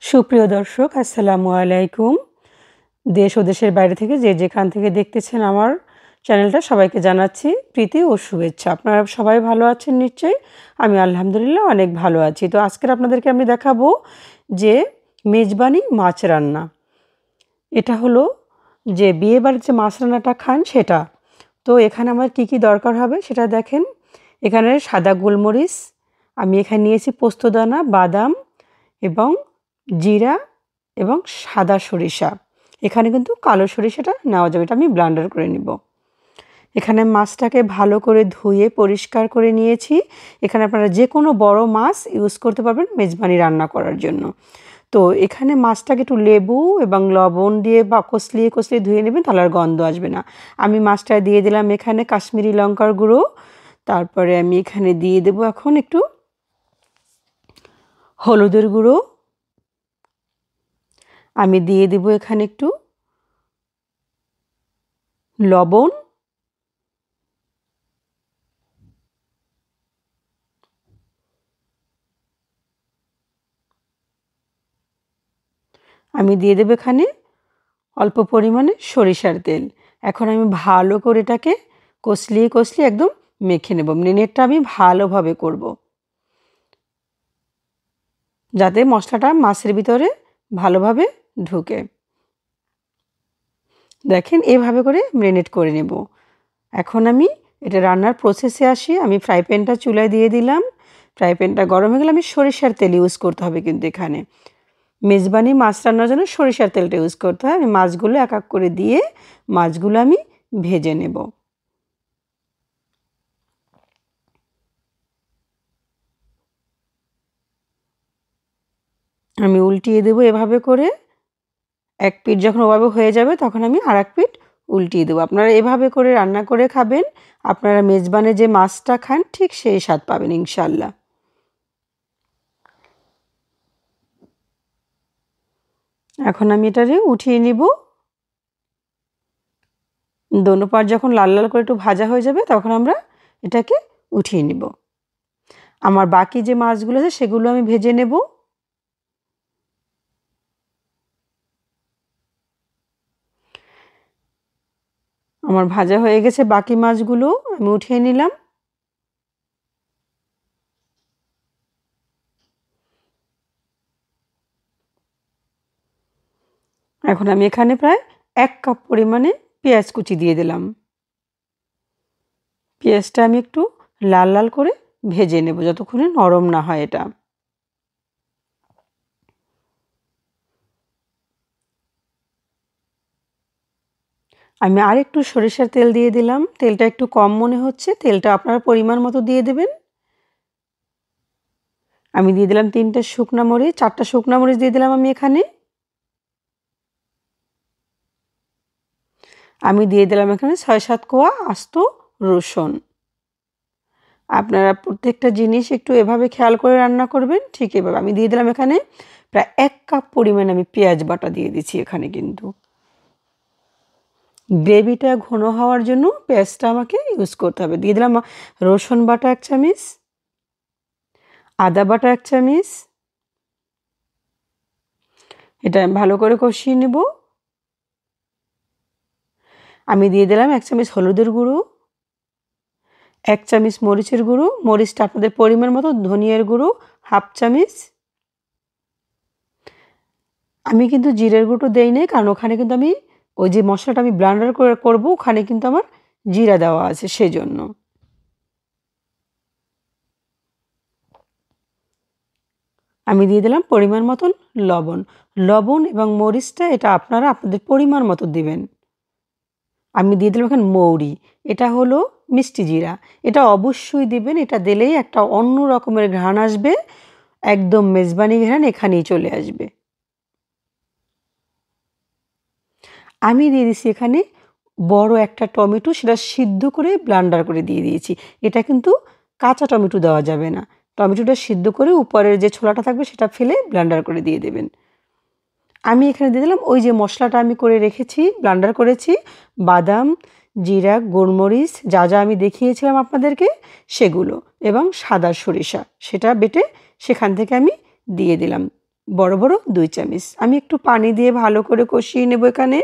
সুপ্রিয় দর্শক, আসসালামু আলাইকুম। দেশ ও দেশের বাইরে থেকে যে যেখান থেকে দেখতেছেন আমার চ্যানেলটা, সবাইকে জানাচ্ছি প্রীতি ও শুভেচ্ছা। আপনারা সবাই ভালো আছেন নিশ্চয়ই? আমি আলহামদুলিল্লাহ অনেক ভালো আছি। তো আজকের আপনাদেরকে আমি দেখাবো যে মেজবানি মাছ রান্না। এটা হলো যে বিয়েবাড়ির যে মাছ রান্নাটা খান সেটা। তো এখানে আমার কি কি দরকার হবে সেটা দেখেন। এখানে সাদা গোলমরিচ, আমি এখানে নিয়েছি পোস্তদানা, বাদাম এবং জিরা এবং সাদা সরিষা। এখানে কিন্তু কালো সরিষাটা নেওয়া যাবে, এটা আমি ব্লেন্ডার করে নিব। এখানে মাছটাকে ভালো করে ধুয়ে পরিষ্কার করে নিয়েছি। এখানে আপনারা যে কোনো বড় মাছ ইউজ করতে পারবেন মেজবানি রান্না করার জন্য। তো এখানে মাছটাকে একটু লেবু এবং লবণ দিয়ে বা কষলিয়ে কষলিয়ে ধুয়ে নেবেন, তাহলে আর গন্ধ আসবে না। আমি মাছটা দিয়ে দিলাম এখানে কাশ্মীরি লঙ্কার গুঁড়ো। তারপরে আমি এখানে দিয়ে দেবো এখন একটু হলুদের গুঁড়ো। আমি দিয়ে দেব এখানে একটু লবণ, আমি দিয়ে দেবো এখানে অল্প পরিমাণে সরিষার তেল। এখন আমি ভালো করে এটাকে কষলিয়ে কষলিয়ে একদম মেখে নেব। নেড়েটা আমি ভালোভাবে করব, যাতে মশলাটা মাছের ভিতরে ভালোভাবে ঢুকে। দেখেন এভাবে করে ম্যারিনেট করে নেব। এখন আমি এটা রান্নার প্রসেসে আসি। আমি ফ্রাই প্যানটা চুলায় দিয়ে দিলাম। ফ্রাই প্যানটা গরম হয়ে গেলে আমি সরিষার তেল ইউজ করতে হবে, কিন্তু এখানে মেজবানি মাছ রান্নার জন্য সরিষার তেলটা ইউজ করতে হয়। আমি মাছগুলো এক এক করে দিয়ে মাছগুলো আমি ভেজে নেব। আমি উল্টিয়ে দেবো এভাবে করে। এক পিঠ যখন ওভাবে হয়ে যাবে তখন আমি আর এক পিঠ উল্টিয়ে দেবো। আপনারা এভাবে করে রান্না করে খাবেন, আপনারা মেজবানে যে মাছটা খান ঠিক সেই স্বাদ পাবেন ইনশাল্লাহ। এখন আমি এটারে উঠিয়ে নিব। দোনো পাট যখন লাল লাল করে একটু ভাজা হয়ে যাবে তখন আমরা এটাকে উঠিয়ে নিব। আমার বাকি যে মাছগুলো আছে সেগুলো আমি ভেজে নেব। আমার ভাজা হয়ে গেছে বাকি মাছগুলো, আমি উঠিয়ে নিলাম। এখন আমি এখানে প্রায় 1 কাপ পরিমাণে পেঁয়াজ কুচি দিয়ে দিলাম। পেঁয়াজটা আমি একটু লাল লাল করে ভেজে নেব যতক্ষণে নরম না হয় এটা। আমি আর একটু সরিষার তেল দিয়ে দিলাম। তেলটা একটু কম মনে হচ্ছে, তেলটা আপনার পরিমাণ মতো দিয়ে দেবেন। আমি দিয়ে দিলাম 3টে শুকনা মরিচ, 4টা শুকনা মরিচ দিয়ে দিলাম আমি এখানে। আমি দিয়ে দিলাম এখানে 6-7 কোয়া আস্ত রসুন। আপনারা প্রত্যেকটা জিনিস একটু এভাবে খেয়াল করে রান্না করবেন, ঠিক এভাবে। আমি দিয়ে দিলাম এখানে প্রায় 1 কাপ পরিমাণে আমি পেঁয়াজ বাটা দিয়ে দিচ্ছি এখানে কিন্তু। গ্রেভিটা ঘন হওয়ার জন্য পেঁয়াজটা আমাকে ইউজ করতে হবে। দিয়ে দিলাম রসুন বাটা 1 চামচ, আদা বাটা 1 চামচ। এটা ভালো করে কষিয়ে নেব। আমি দিয়ে দিলাম 1 চামচ হলুদের গুঁড়ো, 1 চামচ মরিচের গুঁড়ো, মরিচটা আপনাদের পরিমাণ মতো, ধনিয়ার গুঁড়ো 1/2 চামচ। আমি কিন্তু জিরের গুঁড়ো দেই নাই, কারণ ওখানে কিন্তু আমি ওই যে মশলাটা আমি ব্লেন্ডার করে করব, ওখানে কিন্তু আমার জিরা দেওয়া আছে সেজন্য। আমি দিয়ে দিলাম পরিমাণ মতন লবণ। লবণ এবং মরিচটা এটা আপনারা আপনাদের পরিমাণ মতো দিবেন। আমি দিয়ে দিলাম এখানে মৌরি, এটা হলো মিষ্টি জিরা। এটা অবশ্যই দিবেন, এটা দিলেই একটা অন্য রকমের ঘ্রাণ আসবে, একদম মেজবানি ঘ্রাণ এখানেই চলে আসবে। আমি দিয়ে দিচ্ছি এখানে বড় একটা টমেটো, সেটা সিদ্ধ করে ব্লেন্ডার করে দিয়ে দিয়েছি। এটা কিন্তু কাঁচা টমেটো দেওয়া যাবে না। টমেটোটা সিদ্ধ করে উপরের যে ছোলাটা থাকবে সেটা ফেলে ব্লেন্ডার করে দিয়ে দেবেন। আমি এখানে দিয়ে দিলাম ওই যে মশলাটা আমি করে রেখেছি, ব্লেন্ডার করেছি, বাদাম, জিরা, গোলমরিচ যা যা আমি দেখিয়েছিলাম আপনাদেরকে সেগুলো, এবং সাদা সরিষা সেটা বেটে সেখান থেকে আমি দিয়ে দিলাম। বড় বড় 2 চামচ। আমি একটু পানি দিয়ে ভালো করে কষিয়ে নেব এখানে।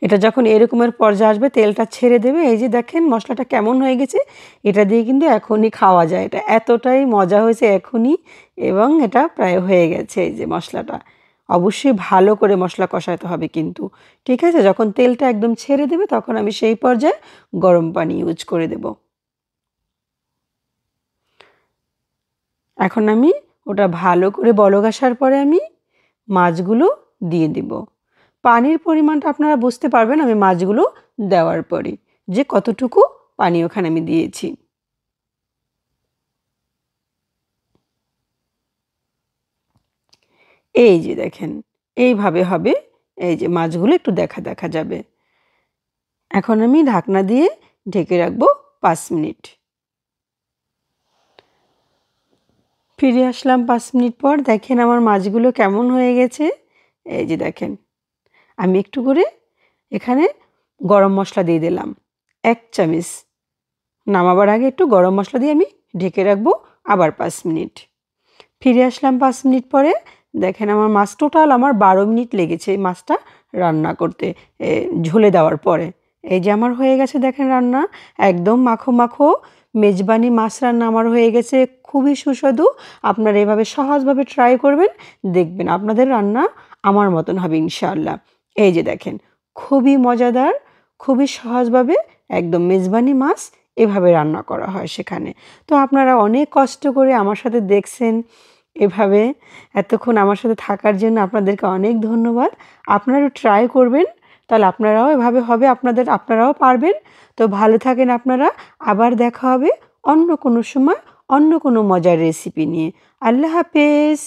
এটা যখন এরকমের পর্যায়ে আসবে তেলটা ছেড়ে দেবে, এই যে দেখেন মশলাটা কেমন হয়ে গেছে, এটা দিয়ে কিন্তু এখনই খাওয়া যায়। এটা এতটাই মজা হয়েছে এখনই, এবং এটা প্রায় হয়ে গেছে এই যে মশলাটা। অবশ্যই ভালো করে মশলা কষাতে হবে কিন্তু, ঠিক আছে? যখন তেলটা একদম ছেড়ে দেবে তখন আমি সেই পর্যায়ে গরম পানি ইউজ করে দেব। এখন আমি ওটা ভালো করে বলক আসার পরে আমি মাছগুলো দিয়ে দিব। পানির পরিমাণটা আপনারা বুঝতে পারবেন আমি মাছগুলো দেওয়ার পরে, যে কতটুকু পানি ওখানে আমি দিয়েছি। এই যে দেখেন, এইভাবে হবে। এই যে মাছগুলো একটু দেখা দেখা যাবে। এখন আমি ঢাকনা দিয়ে ঢেকে রাখবো 5 মিনিট। ফিরে আসলাম 5 মিনিট পর। দেখেন আমার মাছগুলো কেমন হয়ে গেছে। এই যে দেখেন, আমি একটু করে এখানে গরম মসলা দিয়ে দিলাম 1 চামচ। নামাবার আগে একটু গরম মসলা দিয়ে আমি ঢেকে রাখবো আবার 5 মিনিট। ফিরে আসলাম 5 মিনিট পরে। দেখেন আমার মাছ টোটাল আমার 12 মিনিট লেগেছে এই মাছটা রান্না করতে, ঝোলে দেওয়ার পরে। এই যে আমার হয়ে গেছে দেখেন রান্না, একদম মাখো মাখো মেজবানি মাছ রান্না আমার হয়ে গেছে, খুবই সুস্বাদু। আপনারা এভাবে সহজভাবে ট্রাই করবেন, দেখবেন আপনাদের রান্না আমার মতন হবে ইনশাআল্লাহ। এই যে দেখেন, খুবই মজাদার, খুবই সহজভাবে একদম মেজবানি মাছ এভাবে রান্না করা হয় সেখানে। তো আপনারা অনেক কষ্ট করে আমার সাথে দেখছেন, এভাবে এতক্ষণ আমার সাথে থাকার জন্য আপনাদেরকে অনেক ধন্যবাদ। আপনারাও ট্রাই করবেন, তাহলে আপনারাও এভাবে হবে, আপনারাও পারবেন। তো ভালো থাকেন আপনারা। আবার দেখা হবে অন্য কোনো সময় অন্য কোনো মজার রেসিপি নিয়ে। আল্লাহ হাফেজ।